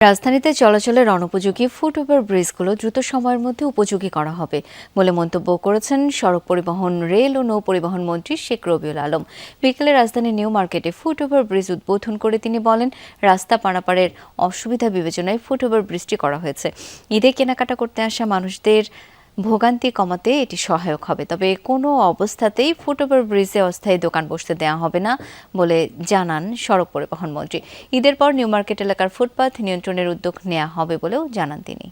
রাজধানীতে চলাচলের অনুপযোগী ফুটওভার ব্রিজগুলো দ্রুত সময়ের মধ্যে উপযোগী করা হবে বলে মন্তব্য করেছেন সড়ক পরিবহন, রেল ও নৌ পরিবহন মন্ত্রী শেখ রবিউল আলম। বিকেলে রাজধানীর নিউ মার্কেটে ফুটওভার ব্রিজ উদ্বোধন করে তিনি বলেন, রাস্তা পারাপারের অসুবিধা বিবেচনায় ফুটওভার ব্রিজটি করা হয়েছে। ঈদে কেনাকাটা করতে আসা মানুষদের ভোগান্তি কমাতে এটি সহায়ক হবে। তবে কোনো অবস্থাতেই ফুটওভার ব্রিজে অস্থায়ী দোকান বসতে দেওয়া হবে না বলে জানান সড়ক পরিবহন মন্ত্রী। ঈদের পর নিউ মার্কেট এলাকার ফুটপাত নিয়ন্ত্রণের উদ্যোগ নেওয়া হবে বলেও জানান তিনি।